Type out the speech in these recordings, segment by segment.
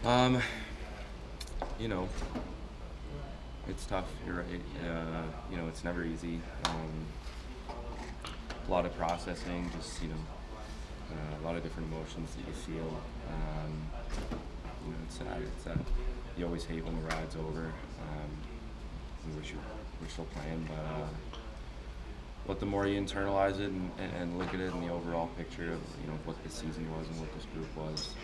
Um, you know, it's tough. You're right. It's never easy. A lot of processing, just a lot of different emotions that you feel. It's sad. It's sad. You always hate when the ride's over. We wish we're still playing, but the more you internalize it and look at it in the overall picture of what this season was and what this group was,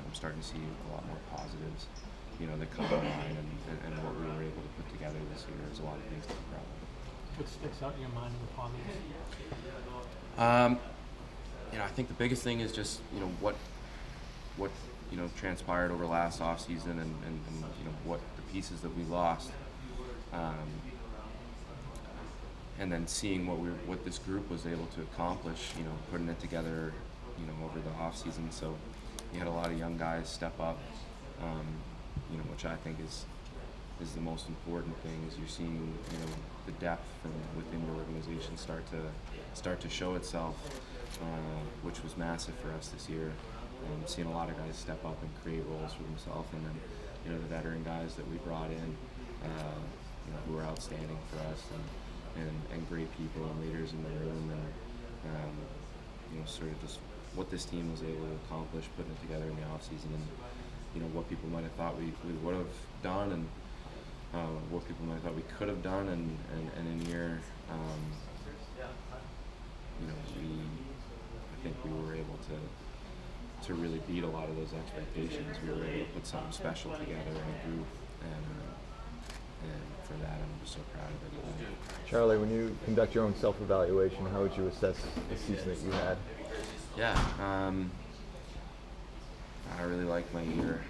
I'm starting to see a lot more positives, that come to mind and what we were able to put together this year. There's a lot of things to be proud of. What sticks out in your mind in the comments? I think the biggest thing is just what transpired over last off season and what the pieces that we lost, and then seeing what this group was able to accomplish. Putting it together, over the off season. So you had a lot of young guys step up, which I think is the most important thing. Is you're seeing the depth from within the organization start to show itself, which was massive for us this year. Seeing a lot of guys step up and create roles for themselves, and then the veteran guys that we brought in, who were outstanding for us, and great people and leaders in the room, and sort of just what this team was able to accomplish, putting it together in the off season, and what people might have thought we would have done, and what people might have thought we could have done, and in here, I think we were able to really beat a lot of those expectations. We were able to put something special together in a group, and for that, I'm just so proud of it. Charlie, when you conduct your own self-evaluation, how would you assess the season that you had? Yeah, I really like my year.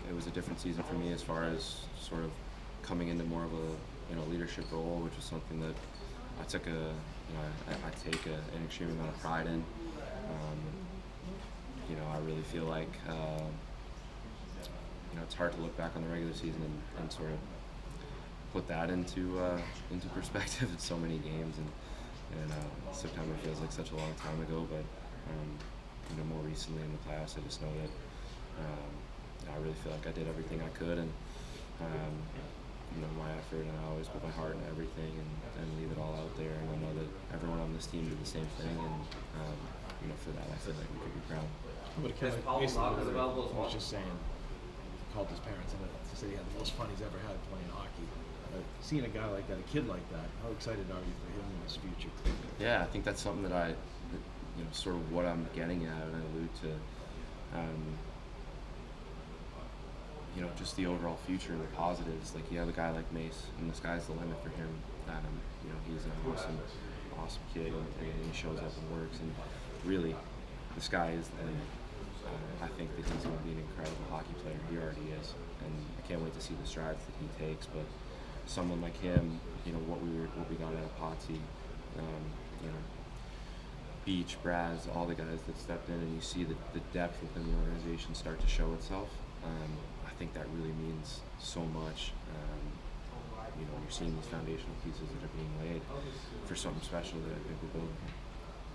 It was a different season for me as far as sort of coming into more of a leadership role, which was something that I took I take an extreme amount of pride in. I really feel like it's hard to look back on the regular season and sort of put that into perspective. It's so many games, and September feels like such a long time ago. But more recently in the playoffs, I just know that I really feel like I did everything I could, and my effort, and I always put my heart into everything and leave it all out there. And I know that everyone on this team did the same thing, and for that, I feel like we could be proud. But a kid like Mason was just saying, called his parents and to say he had the most fun he's ever had playing hockey. Seeing a guy like that, a kid like that, how excited are you for him and his future? Yeah, I think that's something that sort of what I'm getting at, and I allude to, just the overall future and the positives. Like, you have a guy like Mace, and the sky's the limit for him. He's an awesome kid, and he shows up and works, and really, the sky is the limit. I think that he's going to be an incredible hockey player. He already is, and I can't wait to see the strides that he takes. But someone like him, what we got out of Potsy, Beach, Braz, all the guys that stepped in, and you see the depth within the organization start to show itself. I think that really means so much. You're seeing these foundational pieces that are being laid for something special that I think we're building.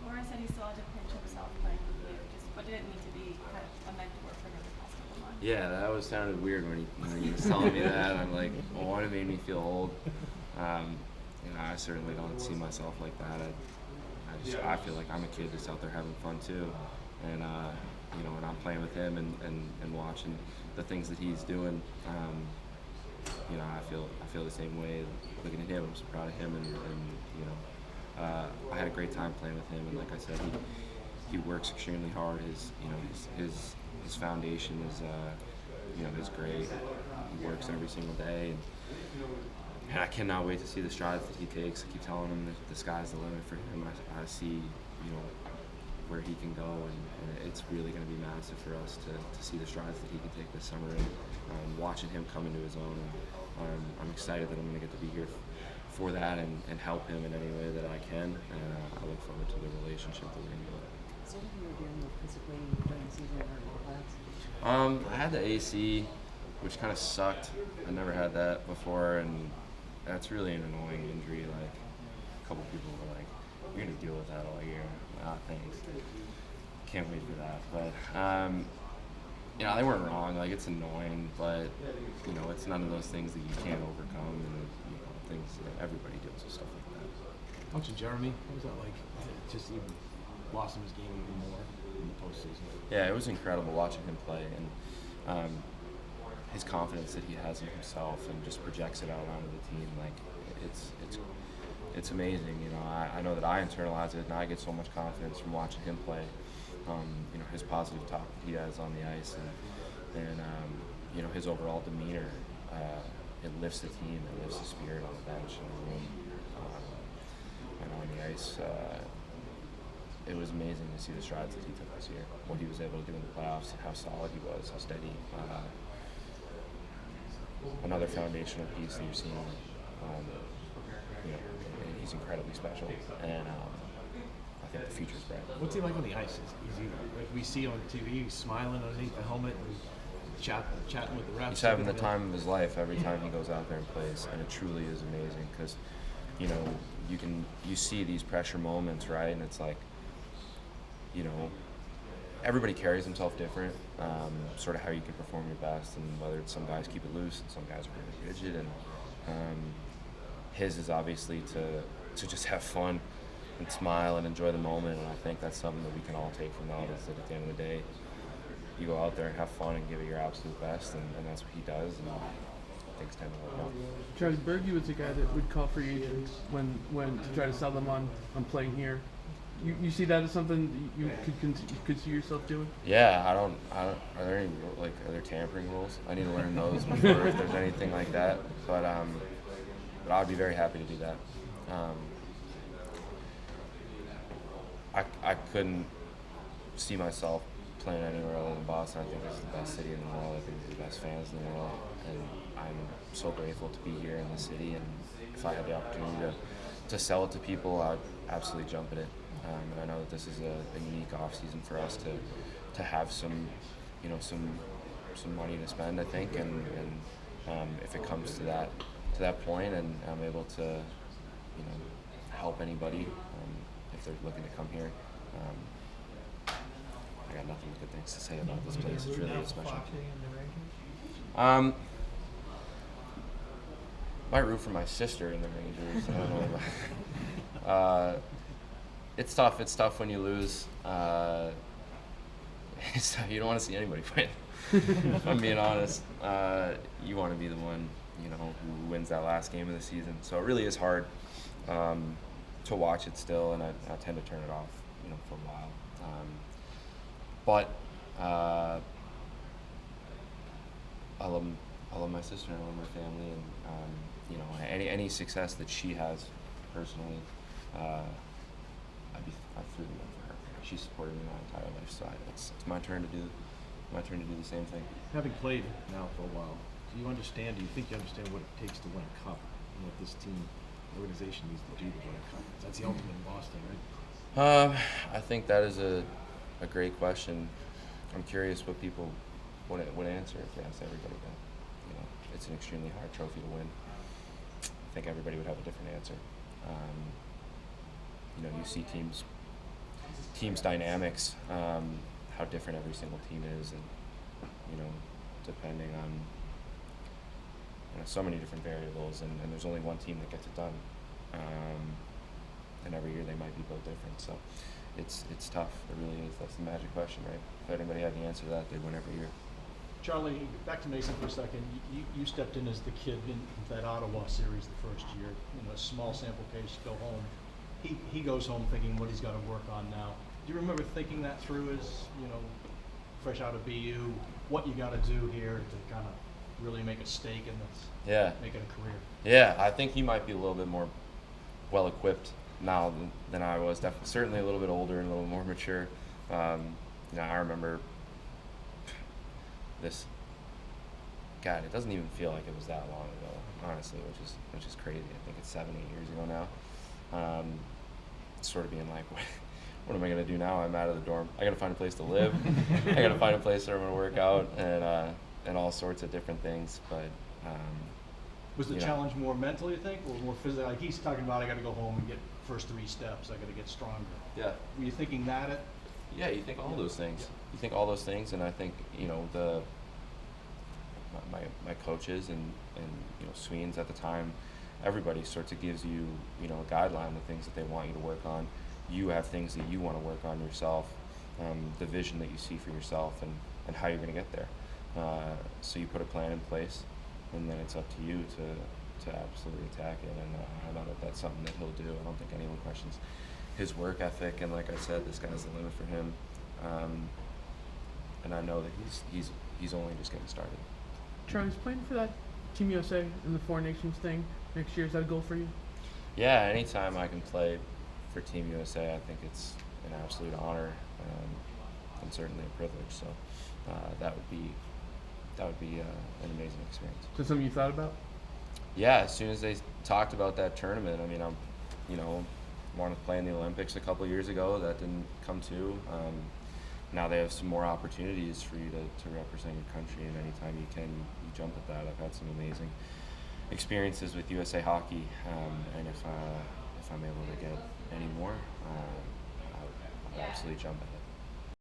Laura said he still had to pinch himself playing with you. What did it need to be kind of a mentor for him the past couple months? Yeah, that sounded weird when he was telling me that. I'm like, well, it made me feel old. I certainly don't see myself like that. I feel like I'm a kid that's out there having fun too, and when I'm playing with him and watching the things that he's doing, I feel the same way. Looking at him, I'm so proud of him, I had a great time playing with him, and like I said, he works extremely hard. His foundation is great. He works every single day, and I cannot wait to see the strides that he takes. I keep telling him that the sky's the limit for him. I see, where he can go, and it's really going to be massive for us to see the strides that he can take this summer, and watching him come into his own. And I'm excited that I'm going to get to be here for that and help him in any way that I can. And I look forward to the relationship that we're going to build. So what you were dealing with physically during the season or I had the AC, which kind of sucked. I never had that before, and that's really an annoying injury. Like, a couple people were like, "You're gonna deal with that all year." Ah, thanks. can't wait for that. But you know, they weren't wrong. Like, it's annoying, but you know, it's none of those things that you can't overcome, and you know, things that everybody deals with stuff like that. Watching Jeremy, what was that like? Just even blossom his game even more in the postseason. Yeah, it was incredible watching him play, and his confidence that he has in himself, and just projects it out onto the team. Like, it's amazing. You know, I know that I internalize it, and I get so much confidence from watching him play. You know, his positive talk that he has on the ice, and you know, his overall demeanor. It lifts the team, it lifts the spirit on the bench and the room, and on the ice. It was amazing to see the strides that he took this year, what he was able to do in the playoffs, how solid he was, how steady. Another foundational piece that you're seeing. You know, he's incredibly special, and I think the future's bright. What's he like on the ice? Is he like we see on TV? He's smiling underneath the helmet and chatting with the refs. He's having the time of his life every time he goes out there and plays, and it truly is amazing because, you know, you see these pressure moments, right? And it's like, you know, everybody carries himself different, sort of how you can perform your best, and whether it's some guys keep it loose and some guys are really rigid, and his is obviously to just have fun and smile and enjoy the moment, and I think that's something that we can all take from that, is that at the end of the day, you go out there and have fun and give it your absolute best, and that's what he does, and things tend to work out. Charlie Berge was a guy that would call free agents when to try to sell them on playing here. You see that as something that you could see yourself doing? Yeah, I don't. Are there any are there tampering rules? I need to learn those before if there's anything like that. But I'd be very happy to do that. I couldn't see myself playing anywhere other than Boston. I think this is the best city in the world. I think this is the best fans in the world, and I'm so grateful to be here in the city. And if I had the opportunity to sell it to people, I'd absolutely jump at it. And I know that this is a unique off season for us to have some money to spend, I think, and if it comes to that point, and I'm able to, you know, help anybody if they're looking to come here. I got nothing but good things to say about this place. It's really special. Might root for my sister in the Rangers. I don't know about It's tough. It's tough when you lose. It's tough. You don't want to see anybody win. If I'm being honest, you want to be the one, you know, who wins that last game of the season. So it really is hard to watch it still, and I tend to turn it off, you know, for a while. But I love my sister, and I love my family, and you know, any success that she has personally, I'd freely live for her. She's supported me my entire life, so it's my turn to do the same thing. Having played now for a while, do you think you understand what it takes to win a cup, and what this team, organization needs to do to win a cup? That's the ultimate in Boston, right? I think that is a great question. I'm curious what people would answer if you asked everybody that. You know, it's an extremely hard trophy to win. I think everybody would have a different answer. You know, you see teams dynamics, how different every single team is, and you know, depending on so many different variables, and there's only one team that gets it done, and every year they might be built different. So it's tough. It really is. That's the magic question, right? If anybody had the answer to that, they'd win every year. Charlie, back to Mason for a second. You stepped in as the kid in that Ottawa series the first year. You know, a small sample case, go home. He goes home thinking what he's got to work on now. Do you remember thinking that through as, you know, fresh out of BU, what you got to do here to kind of really make a stake in this? Yeah. Make it a career. Yeah, I think he might be a little bit more well equipped now than I was. Definitely, certainly a little bit older and a little more mature. You know, I remember this. God, it doesn't even feel like it was that long ago, honestly, which is crazy. I think it's 7-8 years ago now. Sort of being like, what am I gonna do now? I'm out of the dorm. I gotta find a place to live. I gotta find a place where I'm gonna work out, and all sorts of different things. But was the challenge more mental, you think, or more physical? Like he's talking about, I got to go home and get first 3 steps. I got to get stronger. yeah, Were you thinking that Yeah, you think all those things. You think all those things, and I think my coaches and Sweens at the time, everybody sorts of gives you a guideline, the things that they want you to work on. You have things that you want to work on yourself, the vision that you see for yourself, and how you're going to get there. So you put a plan in place, and then it's up to you to absolutely attack it. And I know that that's something that he'll do. I don't think anyone questions his work ethic. And like I said, the sky's the limit for him. And I know that he's only just getting started. Charlie's playing for that Team USA in the Four Nations thing next year. Is that a goal for you? Yeah, anytime I can play for Team USA, I think it's an absolute honor and certainly a privilege. So that would be an amazing experience. Is that something you thought about? Yeah, as soon as they talked about that tournament, I mean, wanted to play in the Olympics a couple years ago. That didn't come to. Now they have some more opportunities for you to represent your country, and anytime you can, you jump at that. I've had some amazing experiences with USA Hockey, and if I'm able to get any more, I'll absolutely jump at it.